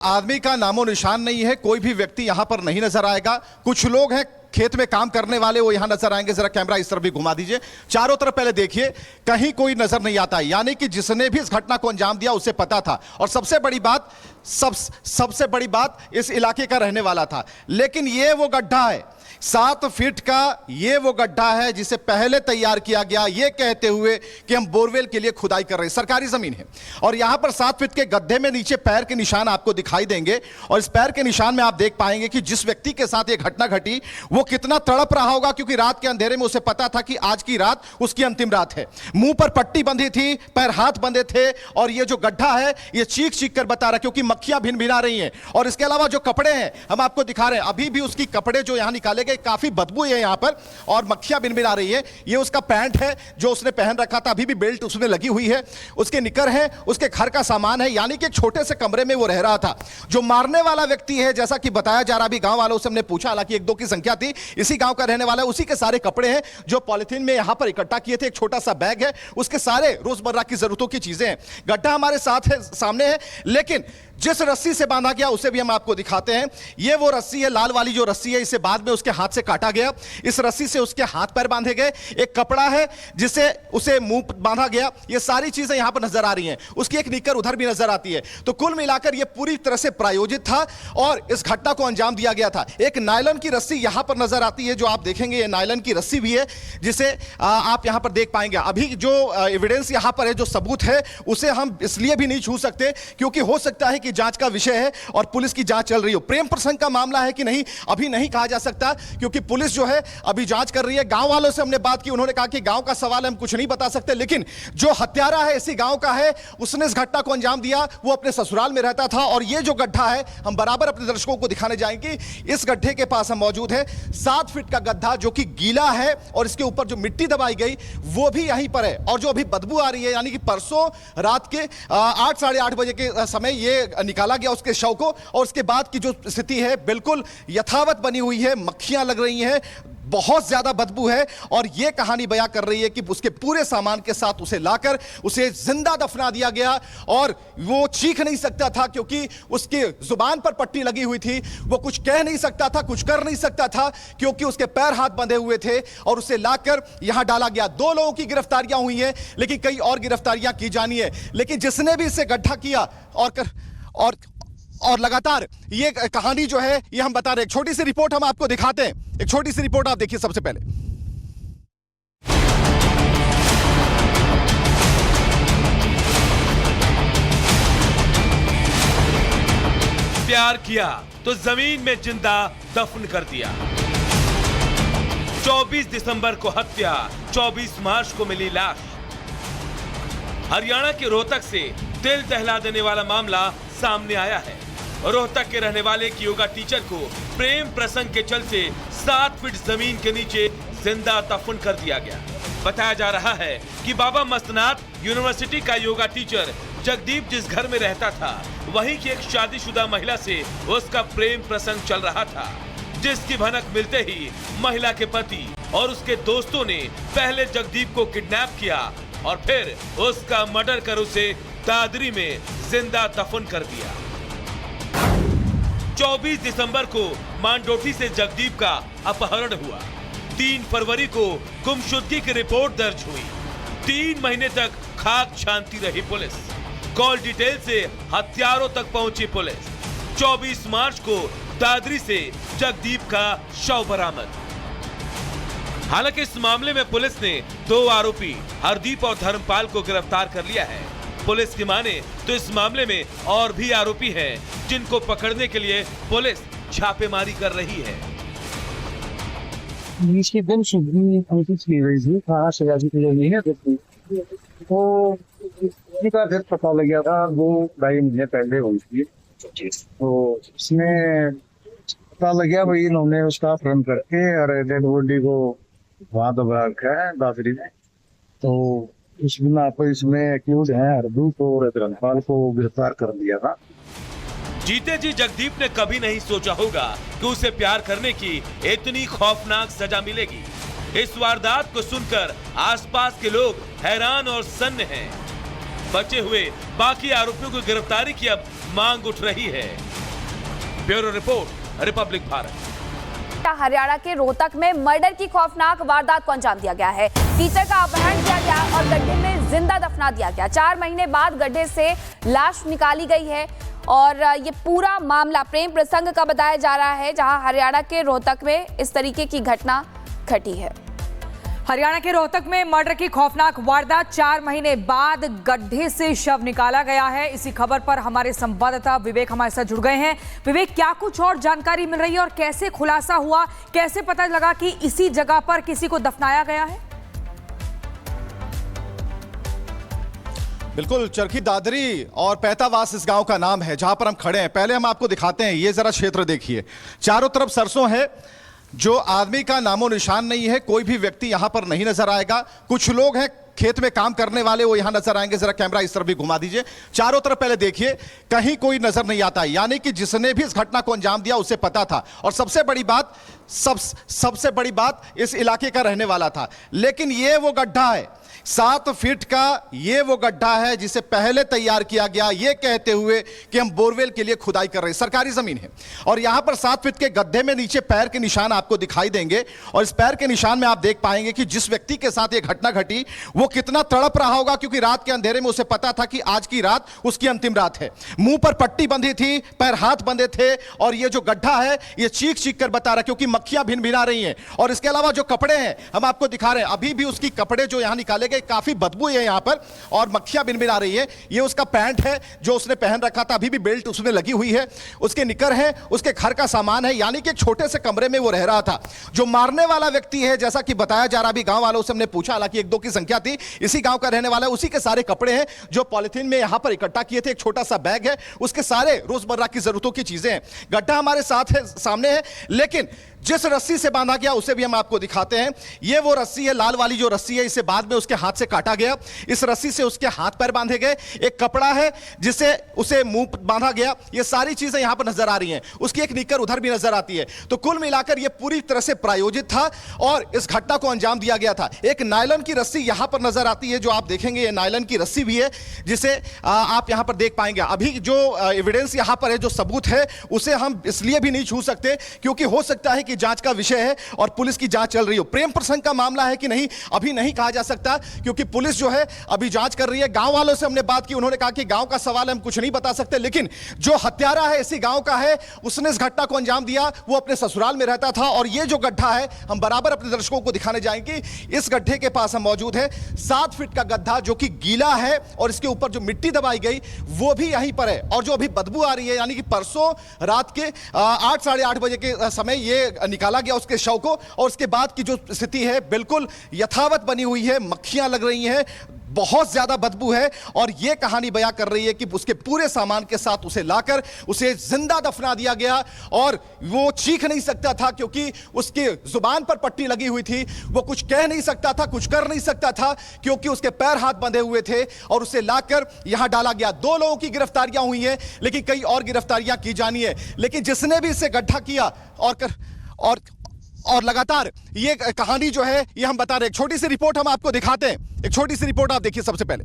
आदमी का नामो निशान नहीं है। कोई भी व्यक्ति यहां पर नहीं नजर आएगा। कुछ लोग हैं खेत में काम करने वाले, वो यहां नजर आएंगे। जरा कैमरा इस तरफ भी घुमा दीजिए, चारों तरफ पहले देखिए, कहीं कोई नजर नहीं आता। यानी कि जिसने भी इस घटना को अंजाम दिया उसे पता था, और सबसे बड़ी बात इस इलाके का रहने वाला था। लेकिन ये वो गड्ढा है 7 फीट का, ये वो गड्ढा है जिसे पहले तैयार किया गया ये कहते हुए कि हम बोरवेल के लिए खुदाई कर रहे हैं। सरकारी जमीन है और यहां पर 7 फीट के गड्ढे में नीचे पैर के निशान आपको दिखाई देंगे, और इस पैर के निशान में आप देख पाएंगे कि जिस व्यक्ति के साथ यह घटना घटी वो कितना तड़प रहा होगा, क्योंकि रात के अंधेरे में उसे पता था कि आज की रात उसकी अंतिम रात है। मुंह पर पट्टी बंधी थी, पैर हाथ बंधे थे, और ये जो गड्ढा है ये चीख चीख कर बता रहा है, क्योंकि मक्खियां भिन भिना रही हैं। और इसके अलावा जो कपड़े हैं हम आपको दिखा रहे हैं, अभी भी उसकी कपड़े जो यहां निकाले गए, काफी बदबू है यहां पर, और मक्खियां भिन-भिना रही है। ये उसका पैंट है जो उसने पहन रखा था, अभी भी बेल्ट उसमें लगी हुई है, उसके निकर है, उसके घर का सामान है। यानी कि एक छोटे से कमरे में वो रह रहा था। जो मारने वाला व्यक्ति है, जैसा कि बताया जा रहा, भी गांव वालों से हमने पूछा, हालांकि 1-2 की संख्या थी, इसी गांव का रहने वाला है, उसी के सारे कपड़े हैं जो पॉलिथीन में यहां पर इकट्ठा किए थे। एक छोटा सा बैग है, उसके सारे रोजमर्रा की जरूरतों की चीजें हैं। गड्ढा हमारे साथ है, सामने है, लेकिन जिस रस्सी से बांधा गया उसे भी हम आपको दिखाते हैं। ये वो रस्सी है, लाल वाली जो रस्सी है, इसे बाद में उसके हाथ से काटा गया। इस रस्सी से उसके हाथ पैर बांधे गए। एक कपड़ा है जिसे उसे मुंह बांधा गया। ये सारी चीजें यहां पर नजर आ रही हैं। उसकी एक निकर उधर भी नजर आती है। तो कुल मिलाकर यह पूरी तरह से प्रायोजित था और इस घटना को अंजाम दिया गया था। एक नायलॉन की रस्सी यहां पर नजर आती है, जो आप देखेंगे ये नायलॉन की रस्सी भी है, जिसे आप यहां पर देख पाएंगे। अभी जो एविडेंस यहां पर है, जो सबूत है, उसे हम इसलिए भी नहीं छू सकते क्योंकि हो सकता है कि जांच का विषय है और पुलिस की जांच चल रही हो। प्रेम प्रसंग का मामला है कि नहीं, अभी नहीं कहा जा सकता, क्योंकि पुलिस जो है अभी जांच कर रही है। गांव वालों से हमने बात की, उन्होंने कहा कि गांव का सवाल हम कुछ नहीं बता सकते, लेकिन जो हत्यारा है इसी गांव का है, उसने इस घटना को अंजाम दिया। वो अपने ससुराल में रहता था, और ये जो गड्ढा है हम बराबर अपने दर्शकों को दिखाने जाएंगे। इस गड्ढे के पास हम मौजूद है, 7 फीट का गड्ढा जो कि गीला है, और इसके ऊपर जो मिट्टी दबाई गई वो भी यहीं पर है। और जो अभी बदबू आ रही है, यानी कि परसों रात के 8 साढ़े 8 बजे के समय ये निकाला गया उसके शव को, और उसके बाद की जो स्थिति है बिल्कुल यथावत बनी हुई है। मक्खियां लग रही हैं, बहुत ज्यादा बदबू है, और यह कहानी बयां कर रही है कि उसके पूरे सामान के साथ उसे लाकर उसे जिंदा दफना दिया गया। और वो चीख नहीं सकता था क्योंकि उसकी जुबान पर पट्टी लगी हुई थी। वो कुछ कह नहीं सकता था, कुछ कर नहीं सकता था, क्योंकि उसके पैर हाथ बंधे हुए थे, और उसे लाकर यहां डाला गया। 2 लोगों की गिरफ्तारियां हुई हैं, लेकिन कई और गिरफ्तारियां की जानी है। लेकिन जिसने भी इसे गड्ढा किया और लगातार ये कहानी जो है ये हम बता रहे हैं। एक छोटी सी रिपोर्ट हम आपको दिखाते हैं, एक छोटी सी रिपोर्ट आप देखिए सबसे पहले। प्यार किया तो जमीन में जिंदा दफन कर दिया। 24 दिसंबर को हत्या, 24 मार्च को मिली लाश। हरियाणा के रोहतक से दिल दहला देने वाला मामला सामने आया है। रोहतक के रहने वाले एक योगा टीचर को प्रेम प्रसंग के चलते 7 फीट जमीन के नीचे जिंदा दफन कर दिया गया। बताया जा रहा है कि बाबा मस्तनाथ यूनिवर्सिटी का योगा टीचर जगदीप जिस घर में रहता था, वहीं की एक शादीशुदा महिला से उसका प्रेम प्रसंग चल रहा था, जिसकी भनक मिलते ही महिला के पति और उसके दोस्तों ने पहले जगदीप को किडनैप किया और फिर उसका मर्डर कर उसे दादरी में जिंदा दफन कर दिया। 24 दिसंबर को मांडोठी से जगदीप का अपहरण हुआ। 3 फरवरी को गुमशुदगी की रिपोर्ट दर्ज हुई। 3 महीने तक खाक छानती रही पुलिस। कॉल डिटेल से हत्यारों तक पहुंची पुलिस। 24 मार्च को दादरी से जगदीप का शव बरामद। हालांकि इस मामले में पुलिस ने 2 आरोपी हरदीप और धर्मपाल को गिरफ्तार कर लिया है। पुलिस की माने तो इस मामले में और भी आरोपी हैं, जिनको पकड़ने के लिए पुलिस छापेमारी कर रही है। फिर पता लग गया था, वो 2.5 महीने पहले हुई थी। तो इसमें पता लग गया भाई इन्होंने उसका अपहरण करके और डेड बॉडी को वहां दबा रखा है दादरी में। तो इस बिना पर इसमें एक्यूज है हरदीप और धर्मपाल को गिरफ्तार कर दिया था। जीते जी जगदीप ने कभी नहीं सोचा होगा कि उसे प्यार करने की इतनी खौफनाक सजा मिलेगी। इस वारदात को सुनकर आसपास के लोग हैरान और सन्न हैं। बचे हुए बाकी आरोपियों की गिरफ्तारी की अब मांग उठ रही है। Bureau report, Republic Bharat. Haryana के रोहतक में मर्डर की खौफनाक वारदात को अंजाम दिया गया है। टीचर का अपहरण किया गया और गड्ढे में जिंदा दफना दिया गया। 4 महीने बाद गड्ढे से लाश निकाली गई है और ये पूरा मामला प्रेम प्रसंग का बताया जा रहा है, जहां हरियाणा के रोहतक में इस तरीके की घटना घटी है। हरियाणा के रोहतक में मर्डर की खौफनाक वारदात, 4 महीने बाद गड्ढे से शव निकाला गया है। इसी खबर पर हमारे संवाददाता विवेक हमारे साथ जुड़ गए हैं। विवेक, क्या कुछ और जानकारी मिल रही है और कैसे खुलासा हुआ, कैसे पता लगा कि इसी जगह पर किसी को दफनाया गया है? बिल्कुल, चरखी दादरी और पैतावास इस गांव का नाम है जहां पर हम खड़े हैं। पहले हम आपको दिखाते हैं, ये जरा क्षेत्र देखिए, चारों तरफ सरसों है, जो आदमी का नामो निशान नहीं है, कोई भी व्यक्ति यहां पर नहीं नजर आएगा। कुछ लोग हैं खेत में काम करने वाले, वो यहां नजर आएंगे। जरा कैमरा इस तरफ भी घुमा दीजिए, चारों तरफ पहले देखिए, कहीं कोई नजर नहीं आता है। यानी कि जिसने भी इस घटना को अंजाम दिया उसे पता था, और सबसे बड़ी बात इस इलाके का रहने वाला था। लेकिन ये वो गड्ढा है, 7 फीट का ये वो गड्ढा है जिसे पहले तैयार किया गया, ये कहते हुए कि हम बोरवेल के लिए खुदाई कर रहे हैं। सरकारी जमीन है और यहां पर 7 फीट के गड्ढे में नीचे पैर के निशान आपको दिखाई देंगे, और इस पैर के निशान में आप देख पाएंगे कि जिस व्यक्ति के साथ ये घटना घटी वो कितना तड़प रहा होगा, क्योंकि रात के अंधेरे में उसे पता था कि आज की रात उसकी अंतिम रात है। मुंह पर पट्टी बंधी थी, पैर हाथ बंधे थे, और ये जो गड्ढा है ये चीख चीख कर बता रहा, क्योंकि मक्खियां भिन भिना रही हैं। और इसके अलावा जो कपड़े हैं हम आपको दिखा रहे हैं, अभी भी उसकी कपड़े जो यहां निकाले गए, काफी बदबू है यहां पर और मक्खियां भिन-भिन आ रही है। ये उसका पैंट है जो उसने पहन रखा था, अभी भी बेल्ट उसमें लगी हुई है, उसके निकर है, उसके घर का सामान है। यानी कि एक छोटे से कमरे में वो रह रहा था। जो मारने वाला व्यक्ति है, जैसा कि बताया जा रहा, अभी गांव वालों से हमने पूछा, हालांकि 1-2 की संख्या थी, इसी गांव का रहने वाला है, उसी के सारे कपड़े हैं जो पॉलिथीन में यहां पर इकट्ठा किए थे। एक छोटा सा बैग है, उसके सारे रोजमर्रा की जरूरतों की चीजें हैं। गड्ढा हमारे साथ है, सामने है, लेकिन जिस रस्सी से बांधा गया उसे भी हम आपको दिखाते हैं। ये वो रस्सी है, लाल वाली जो रस्सी है, इसे बाद में उसके हाथ से काटा गया। इस रस्सी से उसके हाथ पैर बांधे गए। एक कपड़ा है जिसे उसे मुंह बांधा गया। ये सारी चीजें यहां पर नजर आ रही हैं। उसकी एक निकर उधर भी नजर आती है। तो कुल मिलाकर यह पूरी तरह से प्रायोजित था और इस घटना को अंजाम दिया गया था। एक नायलॉन की रस्सी यहां पर नजर आती है, जो आप देखेंगे ये नायलॉन की रस्सी भी है, जिसे आप यहां पर देख पाएंगे। अभी जो एविडेंस यहां पर है, जो सबूत है, उसे हम इसलिए भी नहीं छू सकते क्योंकि हो सकता है कि जांच का विषय है और पुलिस की जांच चल रही हो। प्रेम प्रसंग का मामला है कि नहीं, अभी नहीं कहा जा सकता, क्योंकि पुलिस जो है अभी जांच कर रही है। गांव वालों से हमने बात की, उन्होंने कहा कि गांव का सवाल है, हम कुछ नहीं बता सकते, लेकिन जो हत्यारा है इसी गांव का है, उसने इस घटना को अंजाम दिया। वो अपने ससुराल में रहता था और ये जो गड्ढा है, हम बराबर अपने दर्शकों को दिखाने जाएंगे। इस गड्ढे के पास हम मौजूद है, 7 फीट का गड्ढा जो कि गीला है और इसके ऊपर जो मिट्टी दबाई गई वो भी यहीं पर है। और जो अभी बदबू आ रही है, यानी कि परसों रात के 8 साढ़े 8 बजे के समय ये निकाला गया उसके शव को, और उसके बाद की जो स्थिति है बिल्कुल यथावत बनी हुई है। मक्खियां लग रही हैं, बहुत ज्यादा बदबू है, और यह कहानी बयां कर रही है कि उसके पूरे सामान के साथ उसे लाकर उसे जिंदा दफना दिया गया। और वो चीख नहीं सकता था क्योंकि उसकी जुबान पर पट्टी लगी हुई थी, वो कुछ कह नहीं सकता था, कुछ कर नहीं सकता था क्योंकि उसके पैर हाथ बंधे हुए थे, और उसे लाकर यहां डाला गया। 2 लोगों की गिरफ्तारियां हुई हैं, लेकिन कई और गिरफ्तारियां की जानी है। लेकिन जिसने भी इसे गड्ढा किया और लगातार ये कहानी जो है ये हम बता रहे हैं। एक छोटी सी रिपोर्ट हम आपको दिखाते हैं, एक छोटी सी रिपोर्ट आप देखिए सबसे पहले।